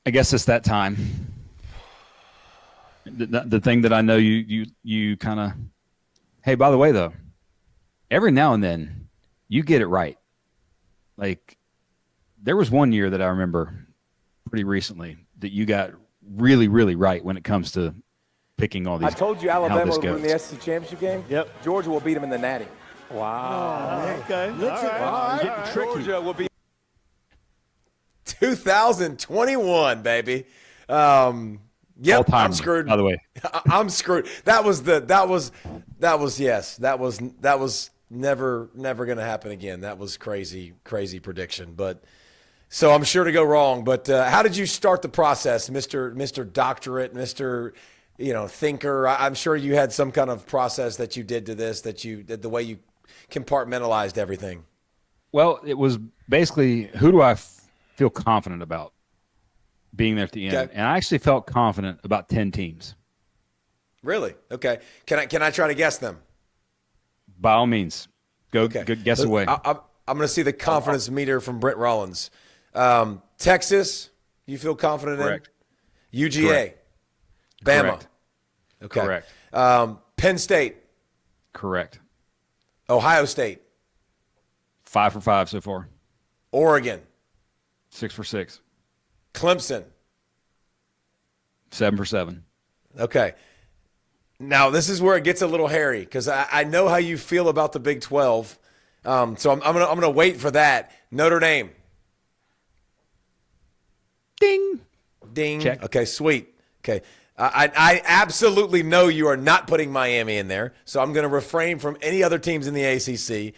I guess it's that time. The thing that I know you kind of. Hey, by the way, though, every now and then you get it right. Like there was one year that I remember pretty recently that you got really, really right when it comes to picking all these. I told you Alabama will win the SEC championship game. Yep. Georgia will beat them in the Natty. Wow. Okay. All right. Georgia will be 2021, baby. Yep, All-timer, I'm screwed. by the way. I'm screwed. That was never going to happen again. That was crazy prediction. But so I'm sure to go wrong. But how did you start the process, Mr. Doctorate, Mr. Thinker? I'm sure you had some kind of process that you did to this, that you did the way you compartmentalized everything. Well, it was basically who do I feel confident about being there at the end, Okay. and I actually felt confident about 10 teams. Really? Okay. Can I try to guess them? By all means, go Okay. guess away. I'm going to see the confidence meter from Brent Rollins. Texas, you feel confident Correct. in? UGA. Correct. Bama. Correct. Okay. Correct. Penn State. Correct. Ohio State. 5 for 5 so far. Oregon. 6 for 6. Clemson. 7 for 7. Okay. Now, this is where it gets a little hairy because I know how you feel about the Big 12. So I'm gonna wait for that. Notre Dame. Ding. Ding. Check. Okay, sweet. Okay. I absolutely know you are not putting Miami in there, so I'm going to refrain from any other teams in the ACC.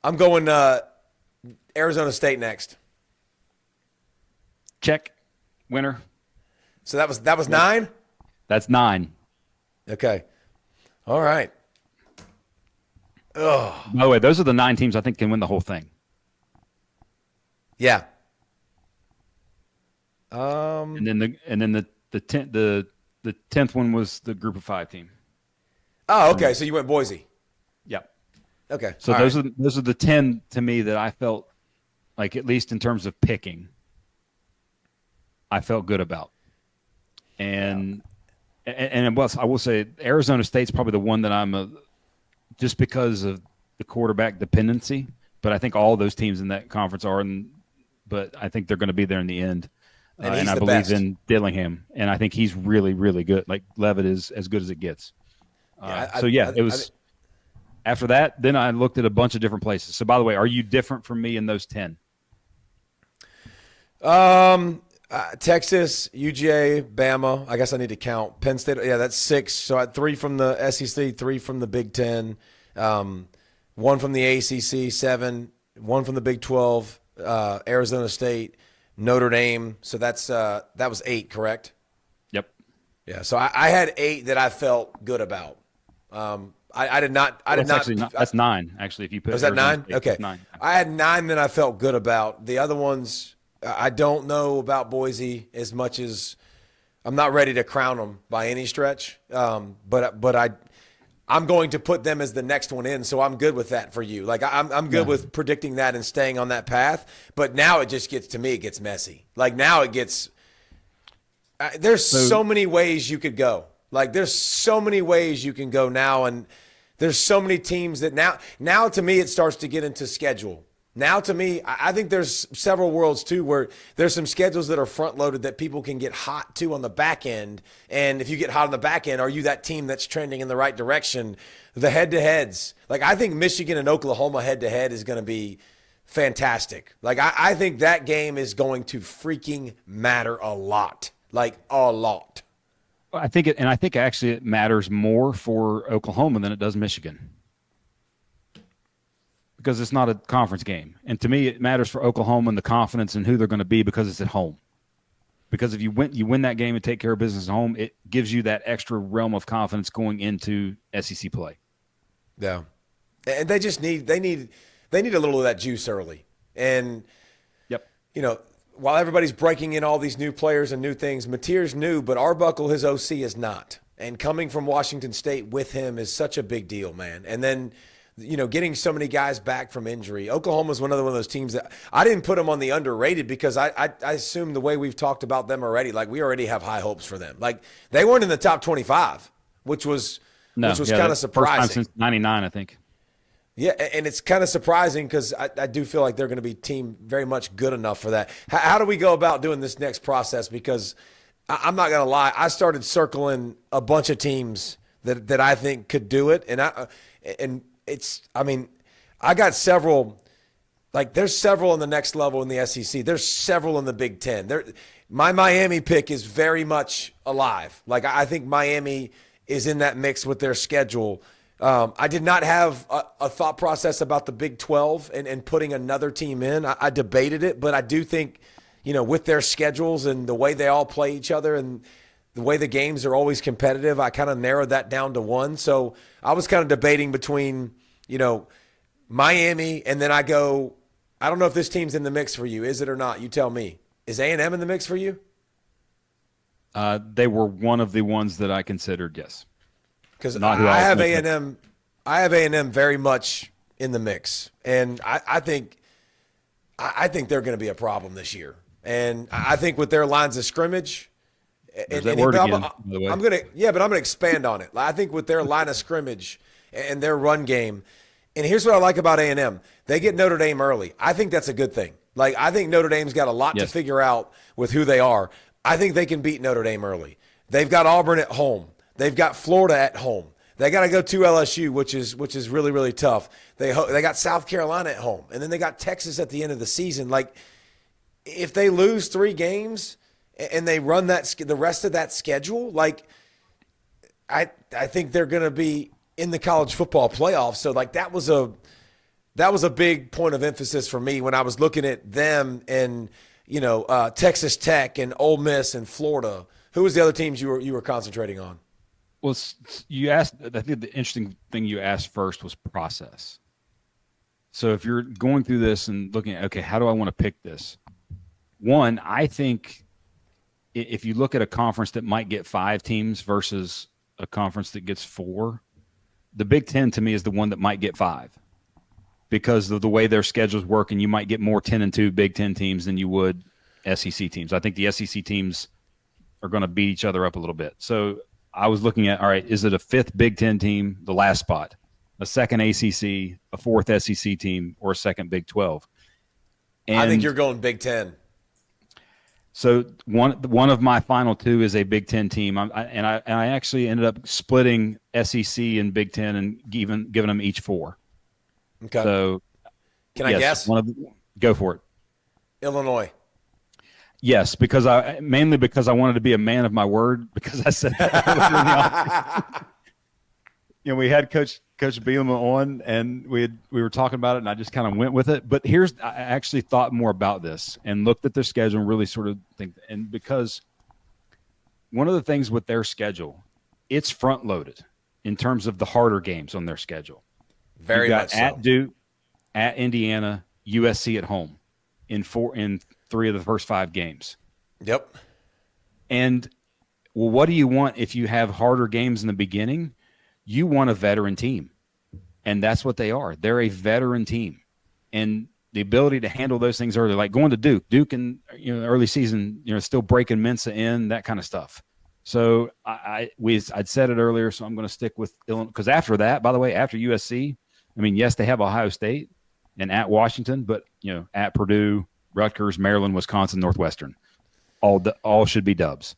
I'm going Arizona State next. Check. Winner. So that was 9? That's 9. Okay. All right. By the way, those are the 9 teams I think can win the whole thing. Yeah. And then the 10th one was the group of 5 team. Oh, okay. So you went Boise. Yep. Okay. So All those right. are the 10 to me that I felt like, at least in terms of picking, I felt good about. And I will say Arizona State's probably the one that I'm just because of the quarterback dependency. But I think all those teams in that conference are, but I think they're going to be there in the end. And I believe in Dillingham, and I think he's really, really good. Like Levitt is as good as it gets. It was. After that, then I looked at a bunch of different places. So, by the way, are you different from me in those 10? Texas, UGA, Bama. I guess I need to count Penn State. Yeah, that's 6. So I had 3 from the SEC, 3 from the Big 10, 1 from the ACC, 7, 1 from the Big 12, Arizona State, Notre Dame. So that was 8, correct? Yep. Yeah. So I had 8 that I felt good about. I did not. That's 9 actually. If you put was that Arizona 9? State, Okay. 9. I had 9 that I felt good about. The other ones, I don't know about Boise as much as I'm not ready to crown them by any stretch. But I'm going to put them as the next one in, so I'm good with that for you. Like I'm good with predicting that and staying on that path. But now it just gets, to me, it gets messy. Like now it gets. There's so many ways you could go. Like there's so many ways you can go now, and there's so many teams that now to me it starts to get into schedule. Now to me, I think there's several worlds too where there's some schedules that are front loaded that people can get hot to on the back end. And if you get hot on the back end, are you that team that's trending in the right direction? The head-to-heads. Like I think Michigan and Oklahoma head-to-head is going to be fantastic. Like I think that game is going to freaking matter a lot. Like a lot. I think actually it matters more for Oklahoma than it does Michigan. Because it's not a conference game. And to me, it matters for Oklahoma and the confidence in who they're going to be because it's at home. Because if you win that game and take care of business at home, it gives you that extra realm of confidence going into SEC play. Yeah. And they just need a little of that juice early. And, yep. While everybody's breaking in all these new players and new things, Mateer's new, but Arbuckle, his OC, is not. And coming from Washington State with him is such a big deal, man. And then getting so many guys back from injury. Oklahoma's one of those teams that I didn't put them on the underrated because I assume the way we've talked about them already, like we already have high hopes for them. Like they weren't in the top 25, which was kind of surprising. First time since '99, I think. Yeah, and it's kind of surprising because I do feel like they're going to be team very much good enough for that. How do we go about doing this next process? Because I'm not going to lie, I started circling a bunch of teams that I think could do it, and I got several. Like there's several on the next level in the SEC. There's several in the Big Ten. My Miami pick is very much alive. Like I think Miami is in that mix with their schedule. I did not have a thought process about the Big 12 and putting another team in. I debated it, but I do think, with their schedules and the way they all play each other and the way the games are always competitive, I kind of narrowed that down to one. So I was kind of debating between, Miami and then I don't know if this team's in the mix for you. Is it or not? You tell me. Is A&M in the mix for you? They were one of the ones that I considered, yes. Because I have A&M very much in the mix, and I think they're going to be a problem this year. And I think with their lines of scrimmage, There's that word again, by the way. I'm going to expand on it. I think with their line of scrimmage and their run game, and here's what I like about A&M: they get Notre Dame early. I think that's a good thing. Like I think Notre Dame's got a lot to figure out with who they are. I think they can beat Notre Dame early. They've got Auburn at home. They've got Florida at home. They got to go to LSU, which is really, really tough. They got South Carolina at home, and then they got Texas at the end of the season. Like, if they lose 3 games and they run the rest of that schedule, like, I think they're going to be in the college football playoffs. So, like, that was a big point of emphasis for me when I was looking at them and Texas Tech and Ole Miss and Florida. Who was the other teams you were concentrating on? Well, you asked. I think the interesting thing you asked first was process. So if you're going through this and looking at, okay, how do I want to pick this? One, I think if you look at a conference that might get 5 teams versus a conference that gets 4, the Big Ten to me is the one that might get 5 because of the way their schedules work, and you might get more 10-2 Big Ten teams than you would SEC teams. I think the SEC teams are going to beat each other up a little bit. So I was looking at, all right, is it a 5th Big Ten team, the last spot, a 2nd ACC, a 4th SEC team, or a 2nd Big 12? And I think you're going Big Ten. So one of my final 2 is a Big Ten team, and I actually ended up splitting SEC and Big Ten and giving them each 4. Okay. So can I guess? Go for it. Illinois. Yes, mainly because I wanted to be a man of my word, because I said that earlier in the offseason. We had Coach Bielema on, and we were talking about it, and I just kind of went with it. But I actually thought more about this and looked at their schedule and really sort of think, and because one of the things with their schedule, it's front loaded in terms of the harder games on their schedule. Very much so. At Duke, at Indiana, USC at home in 3 of the first 5 games. Yep. And well, what do you want if you have harder games in the beginning? You want a veteran team, and that's what they are. They're a veteran team, and the ability to handle those things early, like going to Duke in early season, still breaking Mensa in, that kind of stuff. So I'd said it earlier, so I'm going to stick with Illinois, because after that, by the way, after USC, yes, they have Ohio State and at Washington, but at Purdue, Rutgers, Maryland, Wisconsin, Northwestern, all should be dubs.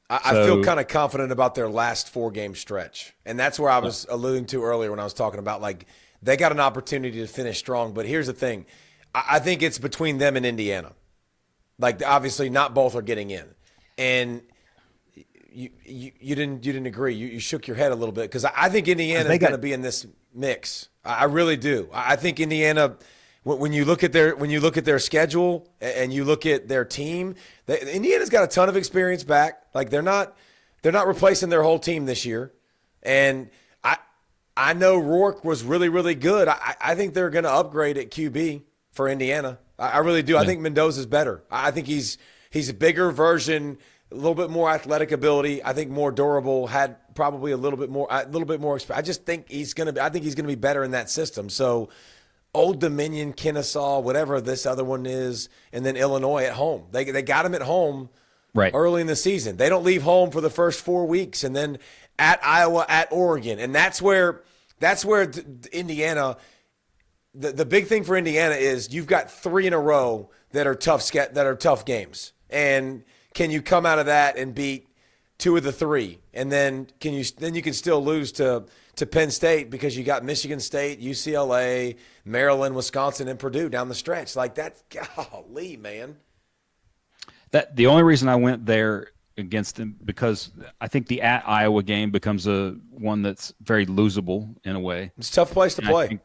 I feel kind of confident about their last 4-game stretch, and that's where I was alluding to earlier when I was talking about, like, they got an opportunity to finish strong. But here's the thing: I think it's between them and Indiana. Like, obviously, not both are getting in, and you didn't agree. You shook your head a little bit, because I think Indiana is going to be in this mix. I really do. I think Indiana. When you look at their schedule and you look at their team, Indiana's got a ton of experience back. Like, they're not replacing their whole team this year. And I know Rourke was really, really good. I think they're going to upgrade at QB for Indiana. I really do. Yeah. I think Mendoza's better. I think he's a bigger version a little bit more athletic ability. I think more durable. Had probably a little bit more. I just think he's gonna be. I think he's gonna be better in that system. So, Old Dominion, Kennesaw, whatever this other one is, and then Illinois at home. They got him at home Right. early in the season. They don't leave home for the first 4 weeks, and then at Iowa, at Oregon, and that's where Indiana. The big thing for Indiana is you've got 3 in a row that are tough games, and can you come out of that and beat 2 of the 3, and then you can still lose to Penn State because you got Michigan State, UCLA, Maryland, Wisconsin, and Purdue down the stretch like that. Golly, man. That the only reason I went there against them because I think the at Iowa game becomes one that's very losable in a way. It's a tough place to play.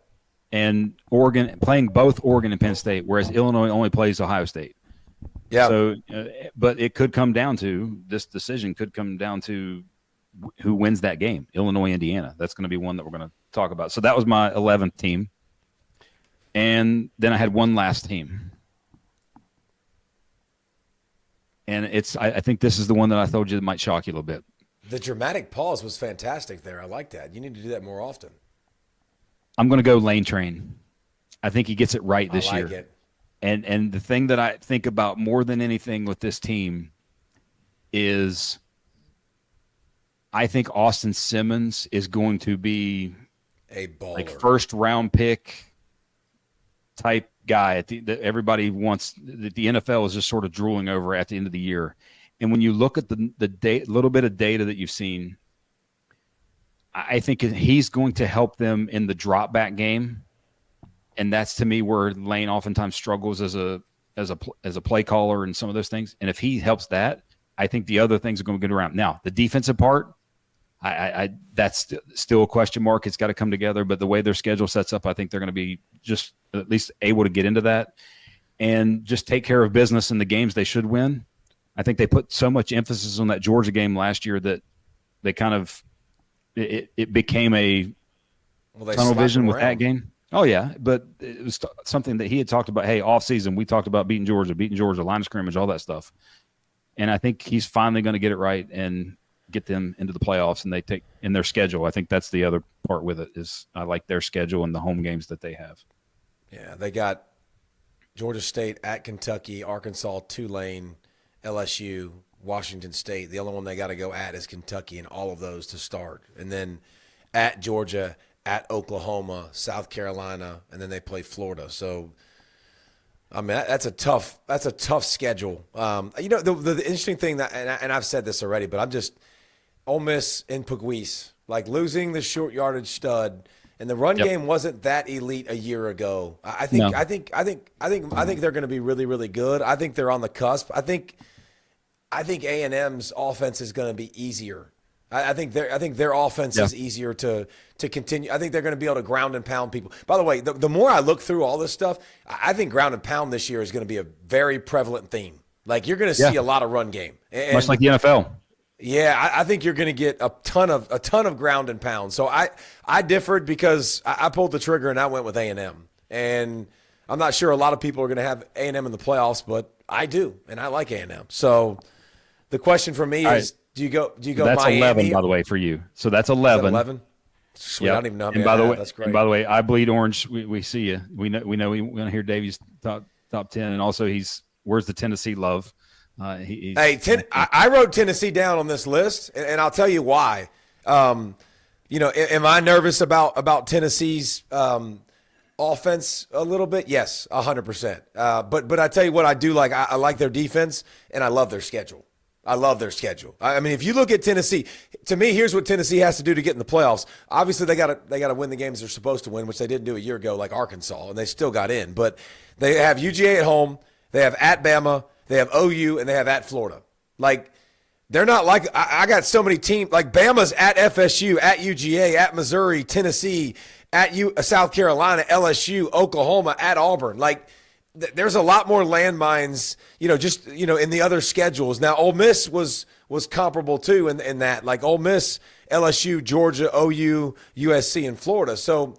And Oregon playing both Oregon and Penn State, whereas Illinois only plays Ohio State. Yeah. So, but it could come down to this decision could come down to who wins that game, Illinois, Indiana. That's going to be one that we're going to talk about. So that was my 11th team. And then I had one last team. And I think this is the one that I told you that might shock you a little bit. The dramatic pause was fantastic there. I like that. You need to do that more often. I'm going to go Lane Train. I think he gets it right this year. It. And the thing that I think about more than anything with this team is I think Austin Simmons is going to be a baller. Like first round pick type guy that everybody wants. That the NFL is just sort of drooling over at the end of the year. And when you look at the little bit of data that you've seen, I think he's going to help them in the drop back game. And that's to me where Lane oftentimes struggles as a play caller and some of those things. And if he helps that, I think the other things are going to get around. Now, the defensive part, I that's still a question mark. It's got to come together. But the way their schedule sets up, I think they're going to be just at least able to get into that and just take care of business in the games they should win. I think they put so much emphasis on that Georgia game last year that they kind of it became a tunnel vision with that game. Oh, yeah, but it was something that he had talked about. Hey, off season, we talked about beating Georgia, line of scrimmage, all that stuff. And I think he's finally going to get it right and get them into the playoffs. And they take in their schedule. I think that's the other part with it is I like their schedule and the home games that they have. Yeah, they got Georgia State at Kentucky, Arkansas, Tulane, LSU, Washington State. The only one they got to go at is Kentucky, and all of those to start. And then at Georgia, at Oklahoma, South Carolina, and then they play Florida. So, I mean, that's a tough schedule. The interesting thing that, and I've said this already, but I'm just Ole Miss and Pegues, like losing the short yardage stud, and the run game wasn't that elite a year ago. I think they're going to be really, really good. I think they're on the cusp. I think A&M's offense is going to be easier. I think their offense is easier to continue. I think they're going to be able to ground and pound people. By the way, the more I look through all this stuff, I think ground and pound this year is going to be a very prevalent theme. Like you're going to see a lot of run game, much like the NFL. Yeah, I think you're going to get a ton of ground and pound. So I differed because I pulled the trigger and I went with A&M, and I'm not sure a lot of people are going to have A&M in the playoffs, but I do, and I like A&M. So the question for me is. Do you go That's Miami? 11, by the way, for you. So that's 11. 11? Sweet. Yep. I don't even know how many I have. have. That's great. And by the way, I bleed orange. We see you. We know we want to hear Davey's top 10. And also where's the Tennessee love? I wrote Tennessee down on this list, and I'll tell you why. Am I nervous about Tennessee's offense a little bit? Yes, 100%. But I tell you what I do like. I like their defense, and I love their schedule. I love their schedule. I mean, if you look at Tennessee, to me, here's what Tennessee has to do to get in the playoffs. Obviously, they got to win the games they're supposed to win, which they didn't do a year ago, like Arkansas, and they still got in. But they have UGA at home, they have at Bama, they have OU, and they have at Florida. Like they're not like I got so many teams like Bama's at FSU, at UGA, at Missouri, Tennessee, at South Carolina, LSU, Oklahoma, at Auburn. Like. There's a lot more landmines, in the other schedules. Now, Ole Miss was comparable too in that, like Ole Miss, LSU, Georgia, OU, USC, and Florida. So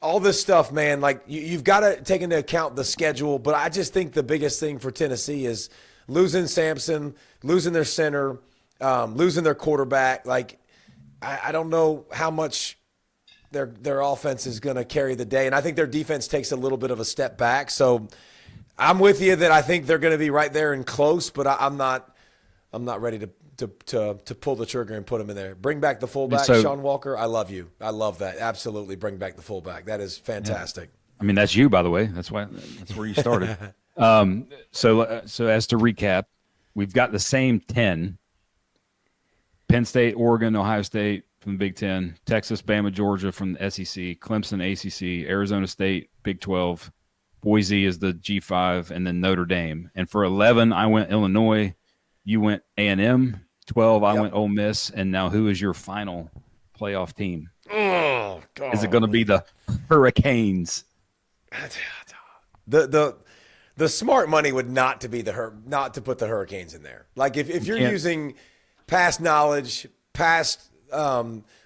all this stuff, man, like you've got to take into account the schedule. But I just think the biggest thing for Tennessee is losing Sampson, losing their center, losing their quarterback. Like, I don't know how much their offense is going to carry the day. And I think their defense takes a little bit of a step back. So I'm with you that I think they're going to be right there and close, but I'm not ready to pull the trigger and put them in there. Bring back the fullback, Sean Walker. I love you. I love that. Absolutely, bring back the fullback. That is fantastic. Yeah. I mean, that's you, by the way. That's where you started. So as to recap, we've got the same 10. Penn State, Oregon, Ohio State from the Big Ten, Texas, Bama, Georgia from the SEC, Clemson, ACC, Arizona State, Big 12, Boise is the G5, and then Notre Dame. And for 11, I went Illinois. You went A&M. 12, I went Ole Miss. And now who is your final playoff team? Oh, God. Is it going to be the Hurricanes? The smart money would not to put the Hurricanes in there. Like if you're using past knowledge, past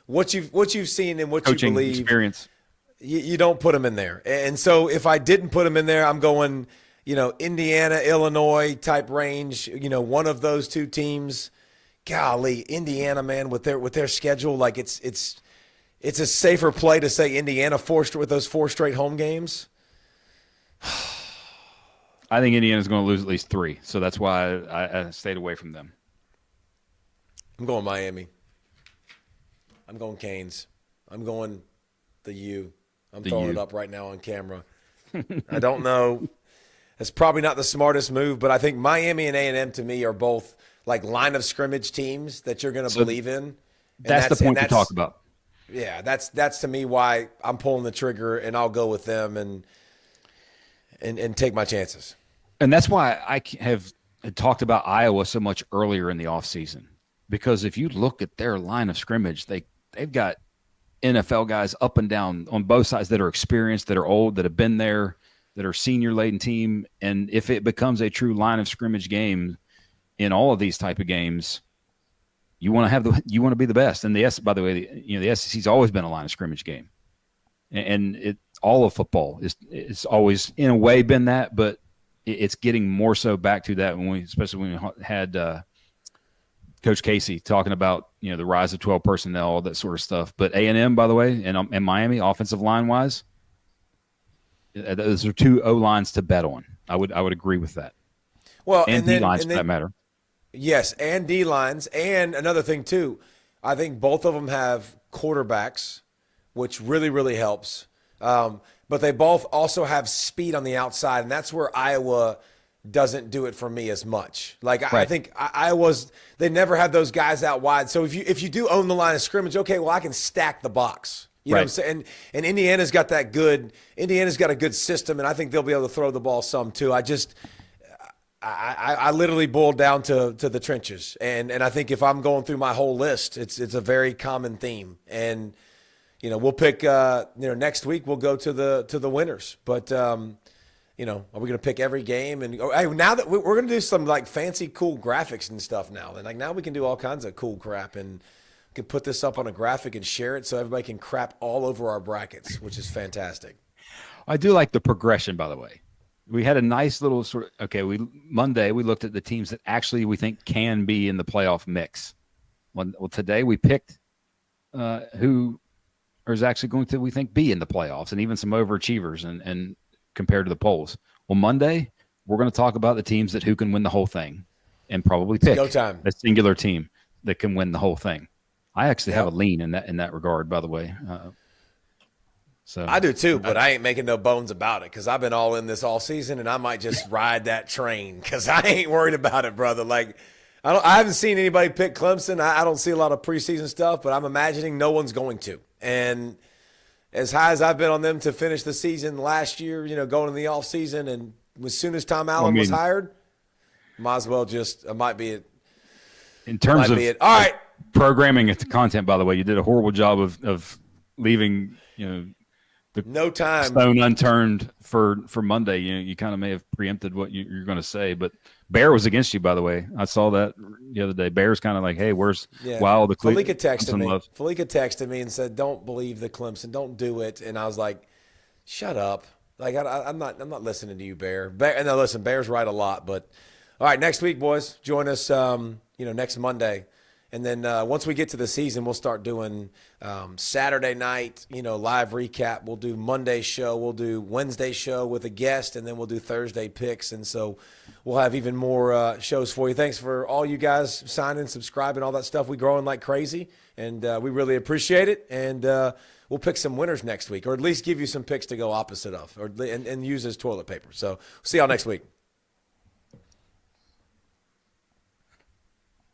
what you've seen and what coaching you believe, experience, you don't put them in there. And so if I didn't put them in there, I'm going, Indiana, Illinois type range. One of those two teams. Golly, Indiana, man, with their schedule, like it's a safer play to say Indiana with those 4 straight home games. I think Indiana's going to lose at least 3, so that's why I stayed away from them. I'm going Miami. I'm going Canes. I'm going the U. I'm throwing it up right now on camera. I don't know. It's probably not the smartest move, but I think Miami and A&M to me are both like line of scrimmage teams that you're going to believe in. And that's the point to talk about. Yeah, that's to me why I'm pulling the trigger, and I'll go with them and take my chances. And that's why I have talked about Iowa so much earlier in the offseason, because if you look at their line of scrimmage, they've got NFL guys up and down on both sides that are experienced, that are old, that have been there, that are senior-laden team. And if it becomes a true line of scrimmage game in all of these type of games, you want to be the best. And by the way, the SEC's always been a line of scrimmage game, and all of football it's always in a way been that, but it's getting more so back to that especially when we had Coach Casey talking about the rise of 12 personnel, all that sort of stuff. But A&M, by the way, and Miami, offensive line wise, those are 2 O lines to bet on. I would agree with that. Well, and D lines for that matter. Yes, and D lines, and another thing too, I think both of them have quarterbacks, which really, really helps. But they both also have speed on the outside, and that's where Iowa doesn't do it for me as much. Like right. I think they never have those guys out wide. So if you do own the line of scrimmage, okay, well I can stack the box. You know what I'm saying? And Indiana's got a good system, and I think they'll be able to throw the ball some too. I literally boiled down to the trenches, and I think if I'm going through my whole list, it's a very common theme. And we'll pick next week we'll go to the winners, but are we going to pick every game? And now that we're going to do some like fancy cool graphics and stuff now, and like now we can do all kinds of cool crap, and we can put this up on a graphic and share it so everybody can crap all over our brackets, which is fantastic. I do like the progression, by the way. We had a nice little Monday we looked at the teams that actually we think can be in the playoff mix. Well, today we picked who is actually going to, we think, be in the playoffs, and even some overachievers and compared to the polls. Well, Monday we're going to talk about the teams who can win the whole thing, and probably pick a singular team that can win the whole thing. I actually have a lean in that regard, by the way. So I do too, but I ain't making no bones about it because I've been all in this all season, and I might just ride that train because I ain't worried about it, brother. Like I haven't seen anybody pick Clemson. I don't see a lot of preseason stuff, but I'm imagining no one's going to. And as high as I've been on them to finish the season last year, going in the off season, and as soon as Tom Allen was hired, might as well just might be it. In terms of all right. Programming it to content, by the way, you did a horrible job of leaving no time stone unturned for Monday. You kind of may have preempted what you're going to say, but Bear was against you, by the way. I saw that the other day. Bear's kind of like, hey, where's Wild the Felica texted me. Felica texted me and said, "Don't believe the Clemson. Don't do it." And I was like, "Shut up! Like I'm not listening to you, Bear." And now listen, Bear's right a lot, but All right, next week, boys, join us, next Monday. And then once we get to the season, we'll start doing Saturday night, live recap. We'll do Monday show. We'll do Wednesday show with a guest, and then we'll do Thursday picks. And so we'll have even more shows for you. Thanks for all you guys signing, subscribing, all that stuff. We're growing like crazy, and we really appreciate it. And we'll pick some winners next week, or at least give you some picks to go opposite of, and use as toilet paper. So see y'all next week.